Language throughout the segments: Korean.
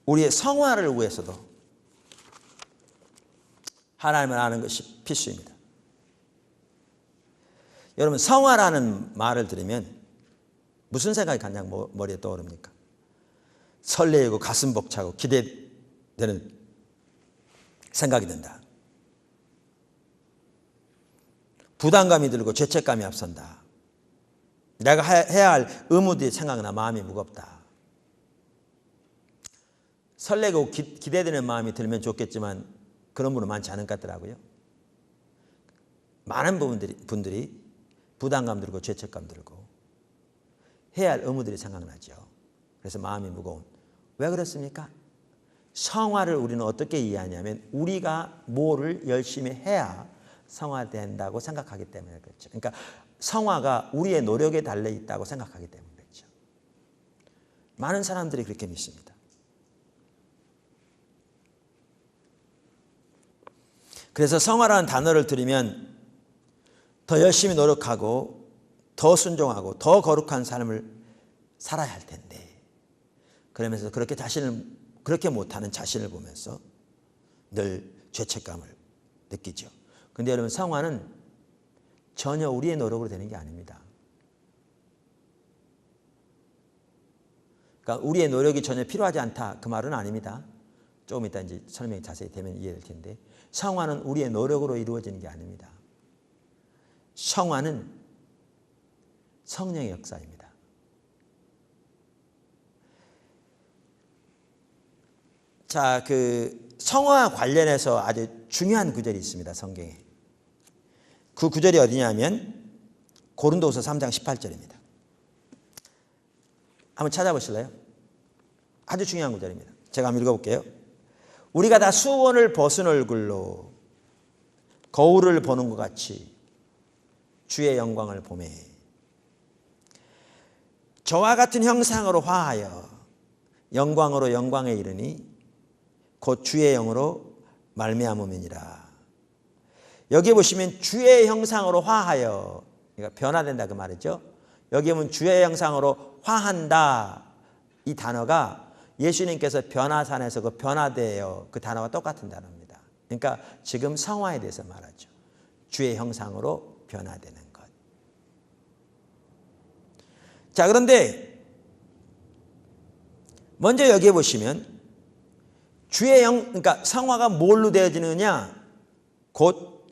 우리의 성화를 위해서도 하나님을 아는 것이 필수입니다. 여러분, 성화라는 말을 들으면 무슨 생각이 가장 머리에 떠오릅니까? 설레이고 가슴 벅차고 기대되는 생각이 든다. 부담감이 들고 죄책감이 앞선다. 내가 해야 할 의무들이 생각나 마음이 무겁다. 설레고 기대되는 마음이 들면 좋겠지만 그런 분은 많지 않은 것 같더라고요. 많은 분들이 부담감 들고 죄책감 들고 해야 할 의무들이 생각나죠. 그래서 마음이 무거운. 왜 그렇습니까? 성화를 우리는 어떻게 이해하냐면 우리가 뭐를 열심히 해야 성화된다고 생각하기 때문에 그렇죠. 그러니까 성화가 우리의 노력에 달려 있다고 생각하기 때문에 그렇죠. 많은 사람들이 그렇게 믿습니다. 그래서 성화라는 단어를 들으면 더 열심히 노력하고 더 순종하고 더 거룩한 삶을 살아야 할 텐데 그러면서 그렇게 못하는 자신을 보면서 늘 죄책감을 느끼죠. 그런데 여러분, 성화는 전혀 우리의 노력으로 되는 게 아닙니다. 그러니까 우리의 노력이 전혀 필요하지 않다 그 말은 아닙니다. 조금 이따 이제 설명이 자세히 되면 이해될 텐데 성화는 우리의 노력으로 이루어지는 게 아닙니다. 성화는 성령의 역사입니다. 자, 그 성화와 관련해서 아주 중요한 구절이 있습니다. 성경에. 그 구절이 어디냐면 고린도후서 3장 18절입니다. 한번 찾아보실래요? 아주 중요한 구절입니다. 제가 한번 읽어볼게요. 우리가 다 수건을 벗은 얼굴로 거울을 보는 것 같이 주의 영광을 보매 저와 같은 형상으로 화하여 영광으로 영광에 이르니 곧 주의 영으로 말미암음이니라. 여기 보시면 주의 형상으로 화하여, 그러니까 변화된다 그 말이죠. 여기 보면 주의 형상으로 화한다 이 단어가 예수님께서 변화산에서 그 변화되어 그 단어가 똑같은 단어입니다. 그러니까 지금 성화에 대해서 말하죠. 주의 형상으로 변화되는 것. 자, 그런데 먼저 여기에 보시면 그러니까 성화가 뭘로 되어지느냐? 곧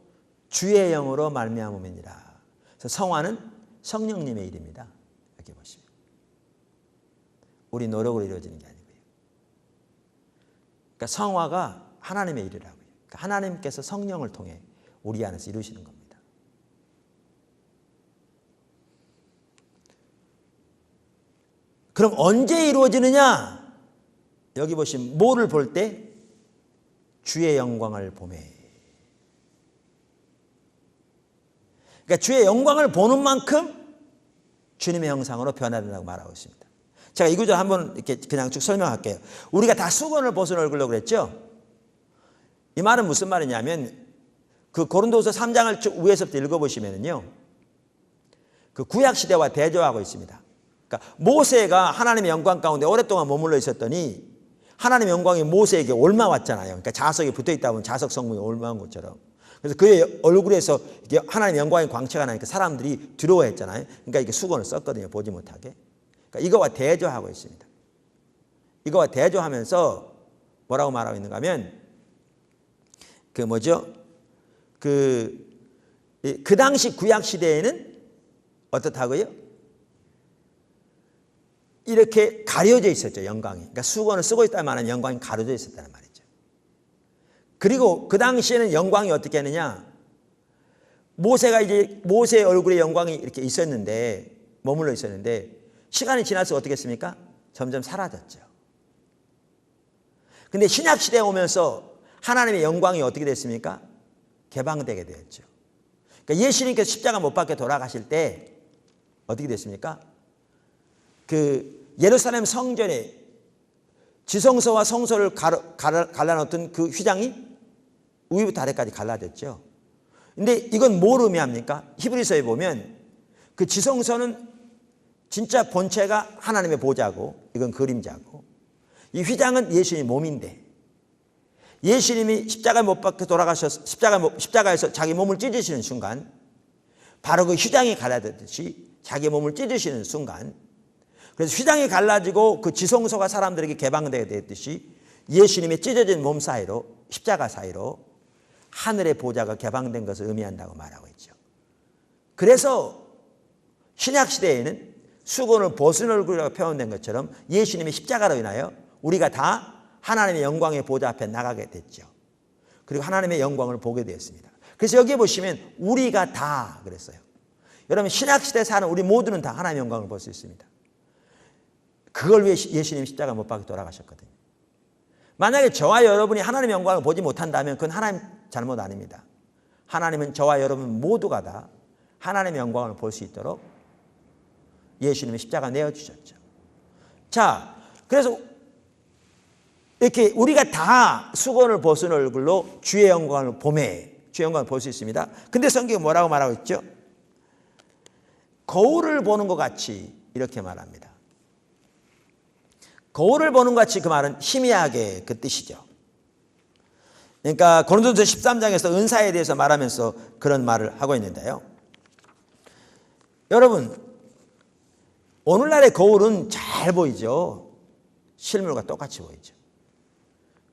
주의 영으로 말미암음이니라. 그래서 성화는 성령님의 일입니다. 이렇게 보시면 우리 노력으로 이루어지는 게 아니고요. 그러니까 성화가 하나님의 일이라고요. 그러니까 하나님께서 성령을 통해 우리 안에서 이루시는 겁니다. 그럼 언제 이루어지느냐? 여기 보시면 뭐를 볼 때? 주의 영광을 보매. 그러니까 주의 영광을 보는 만큼 주님의 형상으로 변화된다고 말하고 있습니다. 제가 이 구절 한번 이렇게 그냥 쭉 설명할게요. 우리가 다 수건을 벗은 얼굴로 그랬죠? 이 말은 무슨 말이냐면 그 고린도후서 3장을 쭉 위에서부터 읽어보시면요, 그 구약 시대와 대조하고 있습니다. 그러니까 모세가 하나님의 영광 가운데 오랫동안 머물러 있었더니 하나님의 영광이 모세에게 옮아왔잖아요. 그러니까 자석이 붙어 있다 보면 자석 성문이 옮아온 것처럼. 그래서 그의 얼굴에서 이게 하나님의 영광의 광채가 나니까 사람들이 두려워했잖아요. 그러니까 이게 수건을 썼거든요. 보지 못하게. 그러니까 이거와 대조하고 있습니다. 이거와 대조하면서 뭐라고 말하고 있는가 하면 그 당시 구약 시대에는 어떻다고요? 이렇게 가려져 있었죠, 영광이. 그러니까 수건을 쓰고 있다는 말은 영광이 가려져 있었다는 말이죠. 그리고 그 당시에는 영광이 어떻게 하느냐? 모세의 얼굴에 영광이 이렇게 있었는데, 머물러 있었는데, 시간이 지날수록 어떻게 했습니까? 점점 사라졌죠. 근데 신약 시대에 오면서 하나님의 영광이 어떻게 됐습니까? 개방되게 되었죠. 그러니까 예수님께서 십자가 못 박혀 돌아가실 때 어떻게 됐습니까? 그 예루살렘 성전에 지성소와 성소를 갈라놓던 그 휘장이 위부터 아래까지 갈라졌죠. 근데 이건 뭘 의미합니까? 히브리서에 보면 그 지성소는 진짜 본체가 하나님의 보좌고, 이건 그림자고, 이 휘장은 예수님 몸인데 예수님이 십자가에 못 박혀 돌아가셔서 십자가에서 자기 몸을 찢으시는 순간 바로 그 휘장이 갈라졌듯이 자기 몸을 찢으시는 순간 그래서 휘장이 갈라지고 그 지성소가 사람들에게 개방되게 됐듯이 예수님의 찢어진 몸 사이로 십자가 사이로 하늘의 보좌가 개방된 것을 의미한다고 말하고 있죠. 그래서 신약시대에는 수건을 벗은 얼굴이라고 표현된 것처럼 예수님의 십자가로 인하여 우리가 다 하나님의 영광의 보좌 앞에 나가게 됐죠. 그리고 하나님의 영광을 보게 되었습니다. 그래서 여기 보시면 우리가 다 그랬어요. 여러분 신약시대에 사는 우리 모두는 다 하나님의 영광을 볼 수 있습니다. 그걸 위해 예수님이 십자가 못 박혀 돌아가셨거든요. 만약에 저와 여러분이 하나님의 영광을 보지 못한다면 그건 하나님 잘못 아닙니다. 하나님은 저와 여러분 모두가 다 하나님의 영광을 볼 수 있도록 예수님이 십자가 내어주셨죠. 자, 그래서 이렇게 우리가 다 수건을 벗은 얼굴로 주의 영광을 보매 주의 영광을 볼 수 있습니다. 근데 성경이 뭐라고 말하고 있죠? 거울을 보는 것 같이 이렇게 말합니다. 거울을 보는 것 같이 그 말은 희미하게 그 뜻이죠. 그러니까 고린도전서 13장에서 은사에 대해서 말하면서 그런 말을 하고 있는데요. 여러분 오늘날의 거울은 잘 보이죠. 실물과 똑같이 보이죠.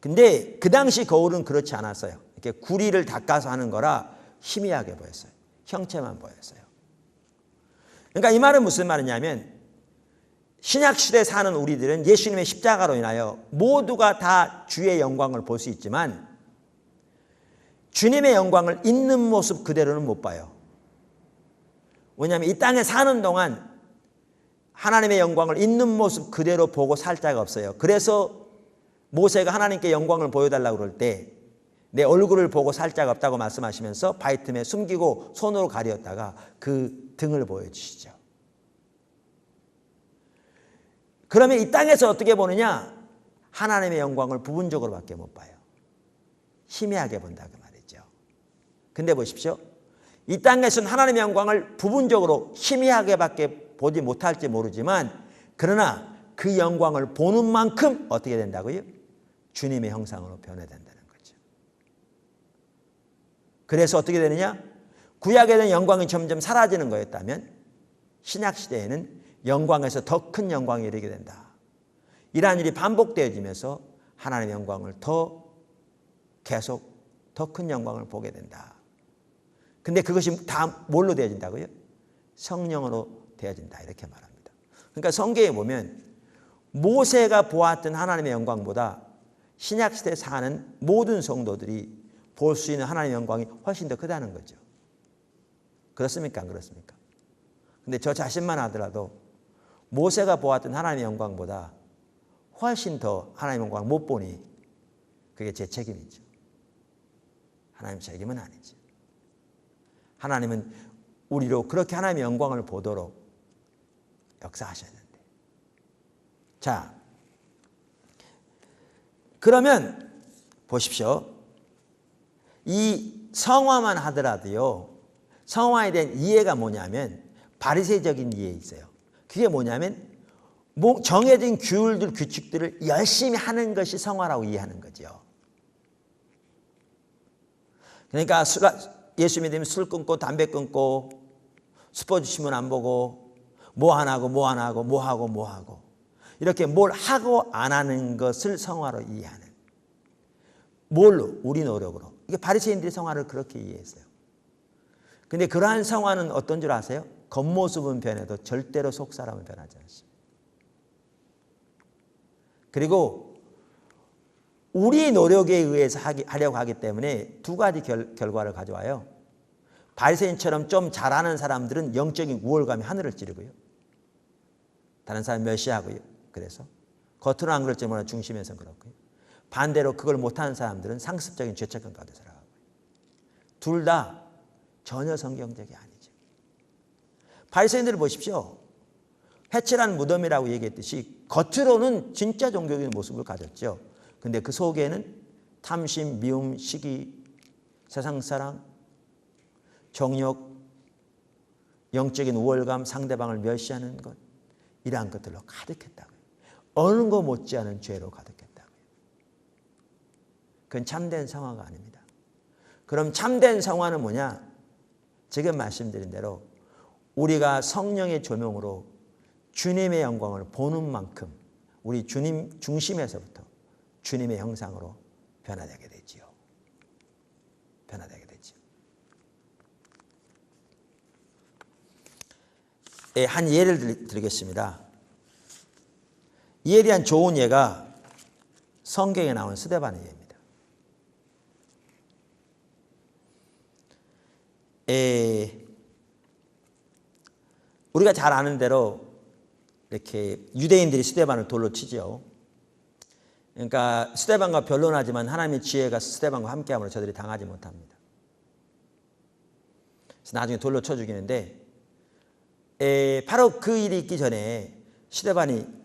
근데 그 당시 거울은 그렇지 않았어요. 이렇게 구리를 닦아서 하는 거라 희미하게 보였어요. 형체만 보였어요. 그러니까 이 말은 무슨 말이냐면 신약시대에 사는 우리들은 예수님의 십자가로 인하여 모두가 다 주의 영광을 볼 수 있지만 주님의 영광을 있는 모습 그대로는 못 봐요. 왜냐하면 이 땅에 사는 동안 하나님의 영광을 있는 모습 그대로 보고 살 자가 없어요. 그래서 모세가 하나님께 영광을 보여달라고 그럴 때 내 얼굴을 보고 살 자가 없다고 말씀하시면서 바위 틈에 숨기고 손으로 가렸다가 그 등을 보여주시죠. 그러면 이 땅에서 어떻게 보느냐? 하나님의 영광을 부분적으로밖에 못 봐요. 희미하게 본다 그 말이죠. 근데 보십시오. 이 땅에서는 하나님의 영광을 부분적으로 희미하게밖에 보지 못할지 모르지만 그러나 그 영광을 보는 만큼 어떻게 된다고요? 주님의 형상으로 변해된다는 거죠. 그래서 어떻게 되느냐? 구약에 대한 영광이 점점 사라지는 거였다면 신약시대에는 영광에서 더 큰 영광이 이르게 된다. 이러한 일이 반복되어지면서 하나님의 영광을 계속 더 큰 영광을 보게 된다. 근데 그것이 다 뭘로 되어진다고요? 성령으로 되어진다 이렇게 말합니다. 그러니까 성경에 보면 모세가 보았던 하나님의 영광보다 신약시대에 사는 모든 성도들이 볼 수 있는 하나님의 영광이 훨씬 더 크다는 거죠. 그렇습니까? 안 그렇습니까? 근데 저 자신만 하더라도 모세가 보았던 하나님의 영광보다 훨씬 더 하나님의 영광을 못 보니 그게 제 책임이죠. 하나님 책임은 아니죠. 하나님은 우리로 그렇게 하나님의 영광을 보도록 역사하셨는데. 자, 그러면 보십시오. 이 성화만 하더라도요. 성화에 대한 이해가 뭐냐면 바리새적인 이해 있어요. 그게 뭐냐면 정해진 규율들, 규칙들을 열심히 하는 것이 성화라고 이해하는 거죠. 그러니까 예수 믿으면 술 끊고 담배 끊고 스포츠 신문 안 보고 뭐 안 하고 뭐 안 하고 뭐 하고 뭐 하고 이렇게 뭘 하고 안 하는 것을 성화로 이해하는. 뭘로? 우리 노력으로. 이게 바리새인들이 성화를 그렇게 이해했어요. 근데 그러한 성화는 어떤 줄 아세요? 겉모습은 변해도 절대로 속 사람은 변하지 않습니다. 그리고 우리 노력에 의해서 하려고 하기 때문에 두 가지 결과를 가져와요. 바리새인처럼 좀 잘하는 사람들은 영적인 우월감이 하늘을 찌르고요. 다른 사람 멸시하고요. 그래서 겉으로 안 그럴지 몰라 중심에서 그렇고요. 반대로 그걸 못하는 사람들은 상습적인 죄책감 가지고 살아가고요. 둘 다 전혀 성경적이 아니죠. 바리새인들을 보십시오. 회칠한 무덤이라고 얘기했듯이 겉으로는 진짜 종교적인 모습을 가졌죠. 근데 그 속에는 탐심, 미움, 시기, 세상사랑, 정욕, 영적인 우월감, 상대방을 멸시하는 것 이러한 것들로 가득했다고요. 어느 것 못지않은 죄로 가득했다고요. 그건 참된 성화가 아닙니다. 그럼 참된 성화는 뭐냐? 지금 말씀드린 대로 우리가 성령의 조명으로 주님의 영광을 보는 만큼 우리 주님 중심에서부터 주님의 형상으로 변화되게 되지요. 변화되게 되지요. 한 예를 드리겠습니다. 이에 대한 좋은 예가 성경에 나온 스데반의 예입니다. 우리가 잘 아는 대로 이렇게 유대인들이 스데반을 돌로 치죠. 그러니까 스데반과 변론하지만 하나님의 지혜가 스데반과 함께함으로 저들이 당하지 못합니다. 그래서 나중에 돌로 쳐 죽이는데 바로 그 일이 있기 전에 스데반이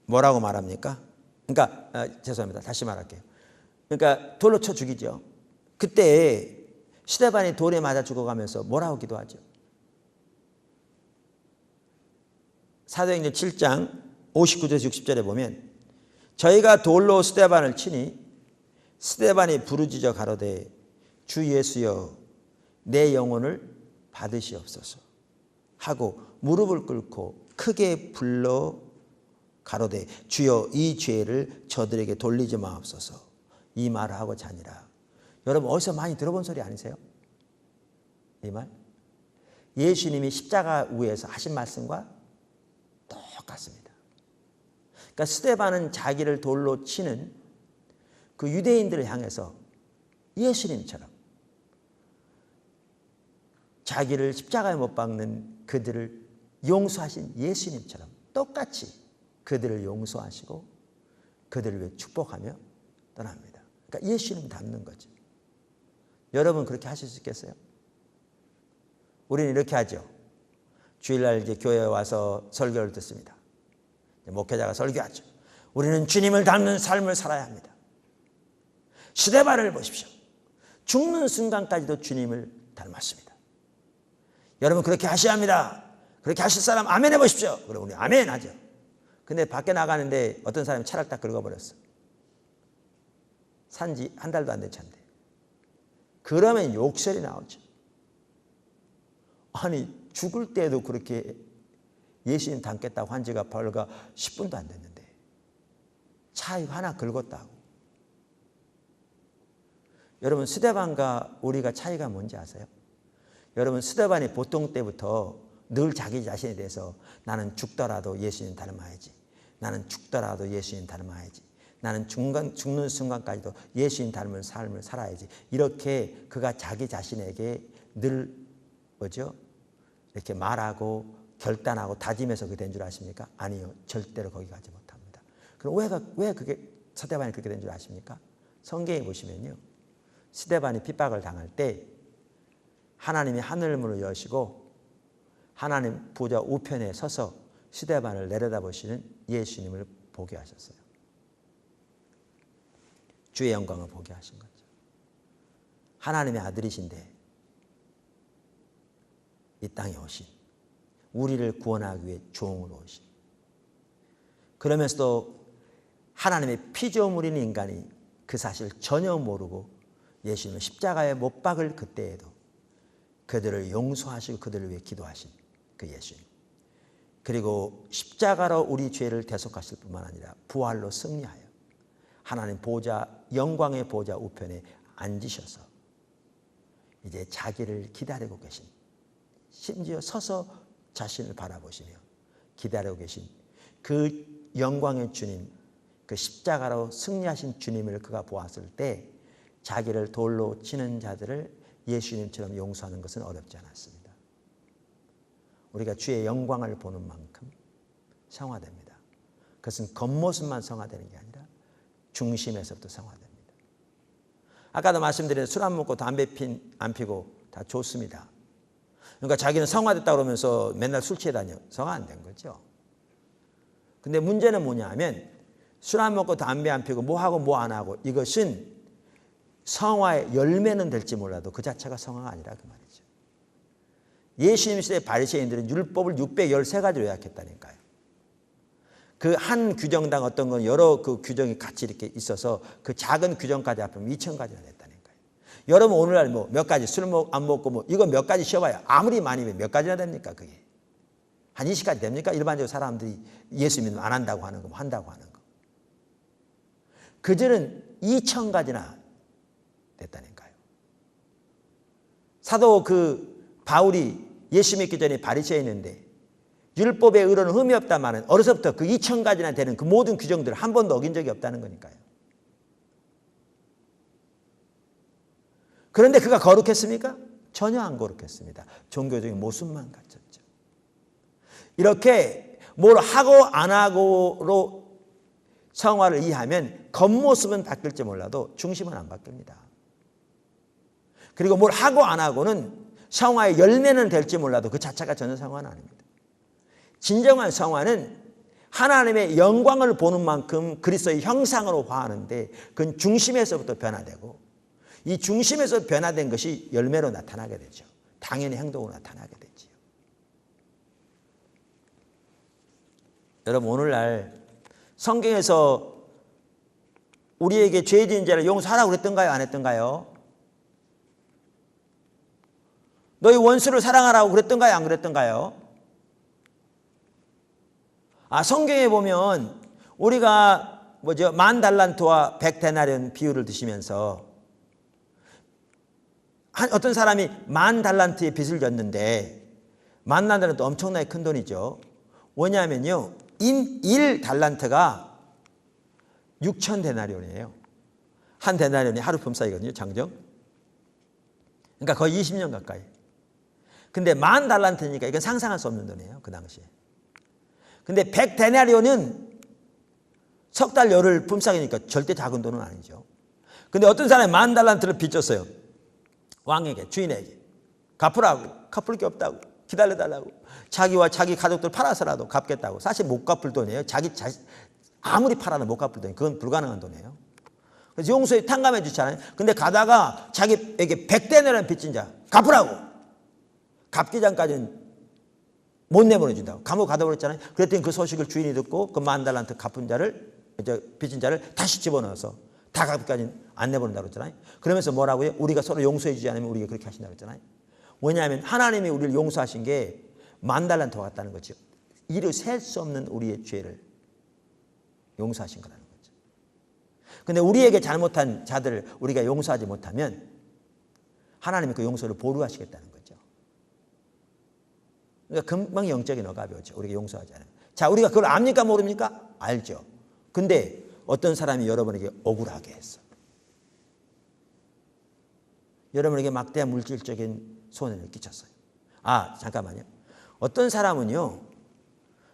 뭐라고 말합니까? 그러니까 죄송합니다. 다시 말할게요. 그러니까 돌로 쳐 죽이죠. 그때 스데반이 돌에 맞아 죽어가면서 뭐라고 기도하죠? 사도행전 7장 59절에서 60절에 보면 저희가 돌로 스데반을 치니 스데반이 부르짖어 가로되 주 예수여 내 영혼을 받으시옵소서 하고 무릎을 꿇고 크게 불러 가로되 주여 이 죄를 저들에게 돌리지 마옵소서 이 말을 하고 자니라. 여러분 어디서 많이 들어본 소리 아니세요? 이 말? 예수님이 십자가 위에서 하신 말씀과 똑같습니다. 그러니까 스데반은 자기를 돌로 치는 그 유대인들을 향해서 예수님처럼 자기를 십자가에 못 박는 그들을 용서하신 예수님처럼 똑같이 그들을 용서하시고 그들을 위해 축복하며 떠납니다. 그러니까 예수님 닮는 거죠. 여러분 그렇게 하실 수 있겠어요? 우리는 이렇게 하죠. 주일날 이제 교회에 와서 설교를 듣습니다. 목회자가 설교하죠. 우리는 주님을 닮는 삶을 살아야 합니다. 스데반을 보십시오. 죽는 순간까지도 주님을 닮았습니다. 여러분 그렇게 하셔야 합니다. 그렇게 하실 사람 아멘 해보십시오. 그럼 우리 아멘 하죠. 근데 밖에 나가는데 어떤 사람이 차를 딱 긁어버렸어. 산지 한 달도 안 된 차인데. 그러면 욕설이 나오죠. 아니 죽을 때도 그렇게 예수님 닮겠다고 한 지가 벌가 10분도 안 됐는데 차 이거 하나 긁었다고. 여러분 스데반과 우리가 차이가 뭔지 아세요? 여러분 스데반이 보통 때부터 늘 자기 자신에 대해서 나는 죽더라도 예수님 닮아야지. 나는 죽더라도 예수님 닮아야지. 나는 죽는 순간까지도 예수님 닮은 삶을 살아야지. 이렇게 그가 자기 자신에게 늘 뭐죠? 이렇게 말하고 결단하고 다짐해서 그게 된 줄 아십니까? 아니요. 절대로 거기 가지 못합니다. 그럼 왜 그게 스데반이 그렇게 된 줄 아십니까? 성경에 보시면요. 스데반이 핍박을 당할 때 하나님이 하늘문을 여시고 하나님 보좌 우편에 서서 스데반을 내려다보시는 예수님을 보게 하셨어요. 주의 영광을 보게 하신 거죠. 하나님의 아들이신데 이 땅에 오신 우리를 구원하기 위해 종으로 오신 그러면서도 하나님의 피조물인 인간이 그 사실을 전혀 모르고 예수님은 십자가에 못 박을 그때에도 그들을 용서하시고 그들을 위해 기도하신 그 예수님. 그리고 십자가로 우리 죄를 대속하실 뿐만 아니라 부활로 승리하여 하나님 보좌 영광의 보좌 우편에 앉으셔서 이제 자기를 기다리고 계신 심지어 서서 자신을 바라보시며 기다리고 계신 그 영광의 주님 그 십자가로 승리하신 주님을 그가 보았을 때 자기를 돌로 치는 자들을 예수님처럼 용서하는 것은 어렵지 않았습니다. 우리가 주의 영광을 보는 만큼 성화됩니다. 그것은 겉모습만 성화되는 게 아니라 중심에서부터 성화됩니다. 아까도 말씀드린 술 안 먹고 담배 안 피고 다 좋습니다. 그러니까 자기는 성화됐다 그러면서 맨날 술 취해 다녀. 성화 안 된 거죠. 근데 문제는 뭐냐 하면 술 안 먹고 담배 안 피고 뭐 하고 뭐 안 하고 이것은 성화의 열매는 될지 몰라도 그 자체가 성화가 아니라 그 말이죠. 예수님 시대 바리새인들은 율법을 613가지로 요약했다니까요. 그 한 규정당 어떤 건 여러 그 규정이 같이 이렇게 있어서 그 작은 규정까지 합하면 2,000가지가 됐다는 거예요. 여러분 오늘날 뭐 몇 가지 술 안 먹고 뭐 이거 몇 가지 쉬어봐요. 아무리 많으면 몇 가지나 됩니까 그게? 한 20가지 됩니까? 일반적으로 사람들이 예수 믿으면 안 한다고 하는 거, 뭐 한다고 하는 거. 그들은 2,000가지나 됐다니까요. 사도 그 바울이 예수 믿기 전에 바리새에 있는데 율법의 의로는 흠이 없다마는 어려서부터 그 2,000가지나 되는 그 모든 규정들을 한 번도 어긴 적이 없다는 거니까요. 그런데 그가 거룩했습니까? 전혀 안 거룩했습니다. 종교적인 모습만 갖췄죠. 이렇게 뭘 하고 안 하고로 성화를 이해하면 겉모습은 바뀔지 몰라도 중심은 안 바뀝니다. 그리고 뭘 하고 안 하고는 성화의 열매는 될지 몰라도 그 자체가 전혀 성화는 아닙니다. 진정한 성화는 하나님의 영광을 보는 만큼 그리스도의 형상으로 화하는데 그건 중심에서부터 변화되고 이 중심에서 변화된 것이 열매로 나타나게 되죠. 당연히 행동으로 나타나게 되지요. 여러분 오늘날 성경에서 우리에게 죄 지은 자를 용서하라고 그랬던가요? 안 했던가요? 너희 원수를 사랑하라고 그랬던가요? 안 그랬던가요? 성경에 보면 우리가 만 달란트와 100데나리온 비유를 드시면서 어떤 사람이 만 달란트의 빚을 졌는데 만 달란트는 엄청나게 큰 돈이죠. 뭐냐면요. 1달란트가 6,000데나리온이에요. 한 데나리온이 하루 품삯이거든요. 장정. 그러니까 거의 20년 가까이. 근데 만 달란트니까 이건 상상할 수 없는 돈이에요. 그 당시에. 근데 100데나리온은 석 달 열흘 품삯이니까 절대 작은 돈은 아니죠. 근데 어떤 사람이 만 달란트를 빚졌어요. 왕에게, 주인에게. 갚으라고. 갚을 게 없다고. 기다려달라고. 자기와 자기 가족들 팔아서라도 갚겠다고. 사실 못 갚을 돈이에요. 아무리 팔아도 못 갚을 돈이에요. 그건 불가능한 돈이에요. 그래서 용서에 탕감해 주잖아요. 근데 가다가 자기에게 100데나리온 빚진 자 갚으라고. 갚기 전까지는 못 내보내준다고. 감옥 가둬버렸잖아요. 그랬더니 그 소식을 주인이 듣고 그 만 달란트 갚은 자를, 빚진 자를 다시 집어넣어서 다 갚기까지는 안 내보낸다고 그랬잖아요. 그러면서 뭐라고요? 우리가 서로 용서해 주지 않으면 우리가 그렇게 하신다고 그랬잖아요. 왜냐하면 하나님이 우리를 용서하신 게 만 달란트와 같다는 거죠. 이루 셀 수 없는 우리의 죄를 용서하신 거라는 거죠. 근데 우리에게 잘못한 자들을 우리가 용서하지 못하면 하나님이 그 용서를 보류하시겠다는 거죠. 그러니까 금방 영적인 억압이 오죠. 우리가 용서하지 않으면. 자, 우리가 그걸 압니까 모릅니까? 알죠. 근데 어떤 사람이 여러분에게 억울하게 했어. 여러분에게 막대한 물질적인 손해를 끼쳤어요. 잠깐만요. 어떤 사람은요.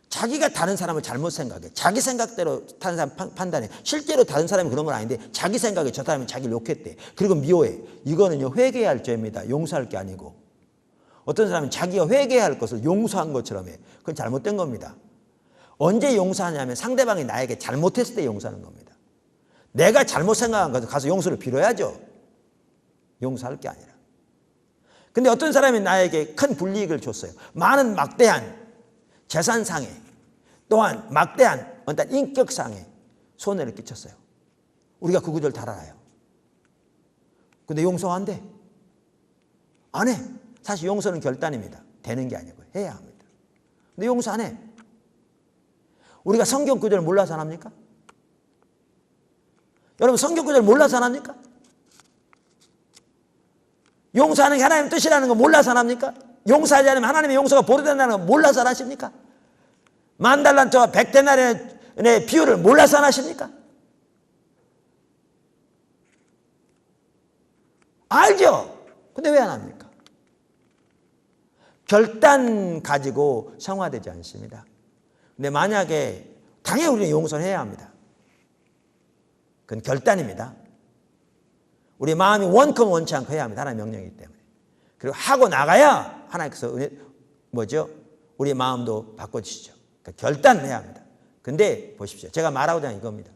자기가 다른 사람을 잘못 생각해. 자기 생각대로 다른 사람 판단해. 실제로 다른 사람이 그런 건 아닌데 자기 생각에 저 사람이 자기를 욕했대. 그리고 미워해. 이거는요. 회개해야 할 죄입니다. 용서할 게 아니고. 어떤 사람은 자기가 회개해야 할 것을 용서한 것처럼 해. 그건 잘못된 겁니다. 언제 용서하냐면 상대방이 나에게 잘못했을 때 용서하는 겁니다. 내가 잘못 생각한 것을 가서 용서를 빌어야죠. 용서할 게 아니라. 근데 어떤 사람이 나에게 큰 불이익을 줬어요. 많은 막대한 재산상해, 또한 막대한 어떤 인격상해 손해를 끼쳤어요. 우리가 그 구절 잘 알아요. 근데 용서 안 돼. 안 해. 사실 용서는 결단입니다. 되는 게 아니고 해야 합니다. 근데 용서 안 해. 우리가 성경 구절을 몰라서 안 합니까? 여러분 성경 구절을 몰라서 안 합니까? 용서하는 게 하나님의 뜻이라는 거 몰라서 안 합니까? 용서하지 않으면 하나님의 용서가 보류된다는 거 몰라서 안 하십니까? 만 달란트와 100데나리온의 비율을 몰라서 안 하십니까? 알죠? 근데 왜 안 합니까? 결단 가지고 성화되지 않습니다. 근데 만약에 당연히 우리는 용서를 해야 합니다. 그건 결단입니다. 우리 마음이 원컨 원치 않고 해야 합니다. 하나님의 명령이기 때문에. 그리고 하고 나가야 하나님께서 우리의 마음도 바꿔주시죠. 그러니까 결단을 해야 합니다. 근데 보십시오. 제가 말하고자 하는 이겁니다.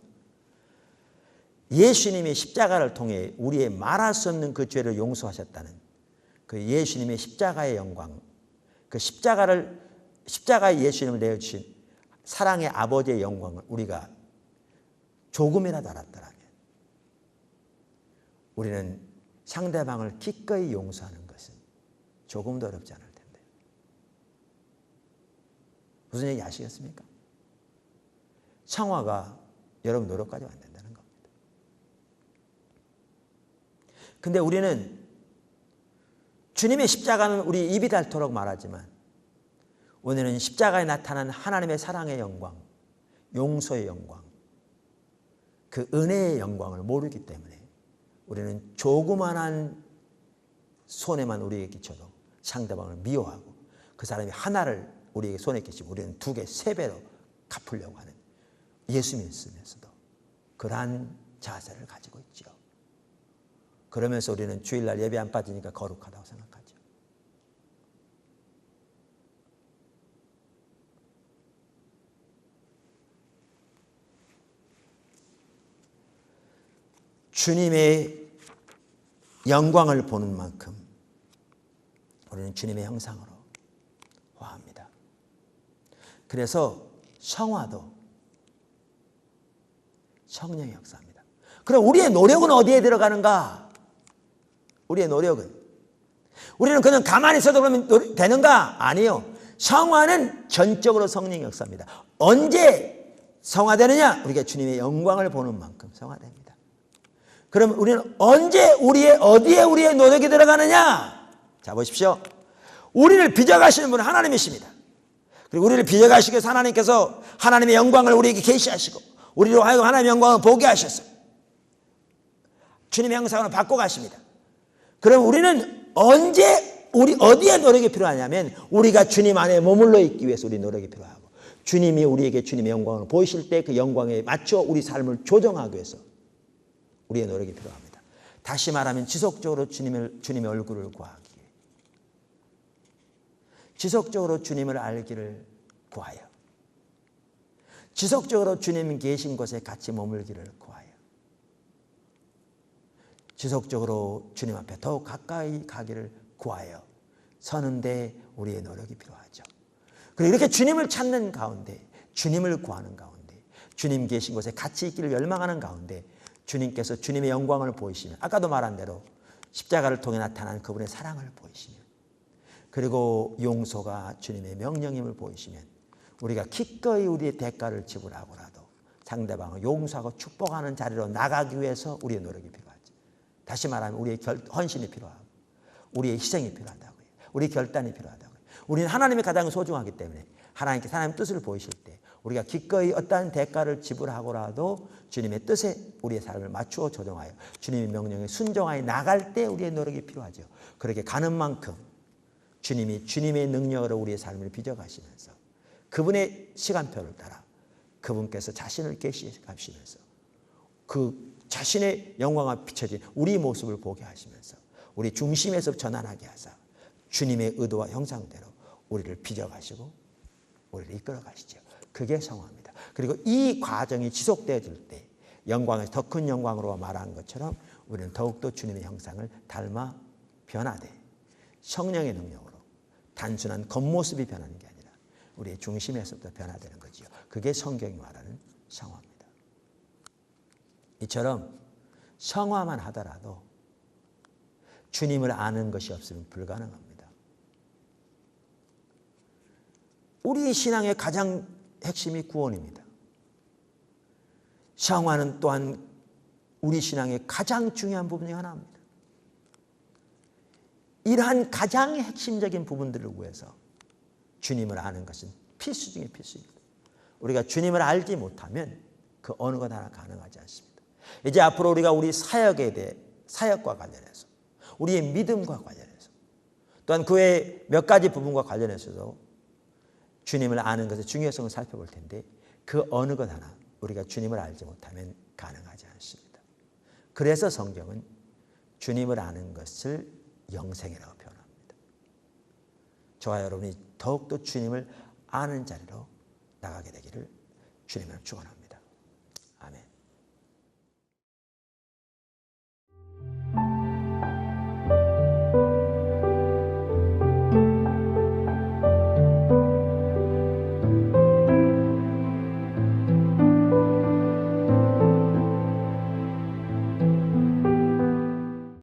예수님의 십자가를 통해 우리의 말할 수 없는 그 죄를 용서하셨다는 그 예수님의 십자가의 영광, 그 십자가에 예수님을 내어주신 사랑의 아버지의 영광을 우리가 조금이라도 알았더라면 우리는 상대방을 기꺼이 용서하는 것은 조금도 어렵지 않을 텐데. 무슨 얘기 아시겠습니까? 성화가 여러분 노력까지 안 된다는 겁니다. 근데 우리는 주님의 십자가는 우리 입이 닳도록 말하지만 오늘은 십자가에 나타난 하나님의 사랑의 영광, 용서의 영광, 그 은혜의 영광을 모르기 때문에 우리는 조그만한 손해만 우리에게 끼쳐도 상대방을 미워하고 그 사람이 하나를 우리에게 손에 끼치고 우리는 2배, 3배로 갚으려고 하는 예수 믿으면서도 그러한 자세를 가지고 있죠. 그러면서 우리는 주일날 예배 안 빠지니까 거룩하다고 생각하죠. 주님의 영광을 보는 만큼 우리는 주님의 형상으로 화합니다. 그래서 성화도 성령의 역사입니다. 그럼 우리의 노력은 어디에 들어가는가? 우리의 노력은 우리는 그냥 가만히 있어도 그러면 되는가? 아니요. 성화는 전적으로 성령의 역사입니다. 언제 성화되느냐? 우리가 주님의 영광을 보는 만큼 성화됩니다. 그럼 우리는 언제 어디에 우리의 노력이 들어가느냐? 자, 보십시오. 우리를 빚어가시는 분은 하나님이십니다. 그리고 우리를 빚어가시기 위해서 하나님께서 하나님의 영광을 우리에게 계시하시고 우리로 하여금 하나님의 영광을 보게 하셨어요. 주님의 형상으로 바꿔가십니다. 그럼 우리는 어디에 노력이 필요하냐면 우리가 주님 안에 머물러 있기 위해서 우리 노력이 필요하고 주님이 우리에게 주님의 영광을 보이실 때 그 영광에 맞춰 우리 삶을 조정하기 위해서 우리의 노력이 필요합니다. 다시 말하면 지속적으로 주님의 얼굴을 구하기 위해 지속적으로 주님을 알기를 구하여 지속적으로 주님 계신 곳에 같이 머물기를 구하여 지속적으로 주님 앞에 더욱 가까이 가기를 구하여 서는데 우리의 노력이 필요하죠. 그리고 이렇게 주님을 찾는 가운데 주님을 구하는 가운데 주님 계신 곳에 같이 있기를 열망하는 가운데 주님께서 주님의 영광을 보이시면 아까도 말한 대로 십자가를 통해 나타난 그분의 사랑을 보이시면 그리고 용서가 주님의 명령임을 보이시면 우리가 기꺼이 우리의 대가를 지불하고라도 상대방을 용서하고 축복하는 자리로 나가기 위해서 우리의 노력이 필요하죠. 다시 말하면 우리의 헌신이 필요하고 우리의 희생이 필요하다고요. 우리의 결단이 필요하다고요. 우리는 하나님이 가장 소중하기 때문에 하나님께서 하나님의 뜻을 보이실 때 우리가 기꺼이 어떠한 대가를 지불하고라도 주님의 뜻에 우리의 삶을 맞추어 조정하여 주님의 명령에 순종하여 나갈 때 우리의 노력이 필요하죠. 그렇게 가는 만큼 주님이 주님의 능력으로 우리의 삶을 빚어가시면서 그분의 시간표를 따라 그분께서 자신을 계시하시면서 그 자신의 영광과 비춰진 우리 모습을 보게 하시면서 우리 중심에서 전환하게 하사 주님의 의도와 형상대로 우리를 빚어가시고 우리를 이끌어 가시죠. 그게 성화입니다. 그리고 이 과정이 지속되어질 때 영광에서 더 큰 영광으로 말한 것처럼 우리는 더욱더 주님의 형상을 닮아 변화돼 성령의 능력으로 단순한 겉모습이 변하는 게 아니라 우리의 중심에서부터 변화되는 거지요. 그게 성경이 말하는 성화입니다. 이처럼 성화만 하더라도 주님을 아는 것이 없으면 불가능합니다. 우리 신앙의 가장 핵심이 구원입니다. 성화는 또한 우리 신앙의 가장 중요한 부분 중 하나입니다. 이러한 가장 핵심적인 부분들을 위해서 주님을 아는 것은 필수 중에 필수입니다. 우리가 주님을 알지 못하면 그 어느 것 하나 가능하지 않습니다. 이제 앞으로 우리가 우리 사역에 대해 사역과 관련해서 우리의 믿음과 관련해서 또한 그 외 몇 가지 부분과 관련해서도 주님을 아는 것의 중요성을 살펴볼 텐데 그 어느 것 하나 우리가 주님을 알지 못하면 가능하지 않습니다. 그래서 성경은 주님을 아는 것을 영생이라고 표현합니다. 저와 여러분이 더욱더 주님을 아는 자리로 나가게 되기를 주님을 축원합니다.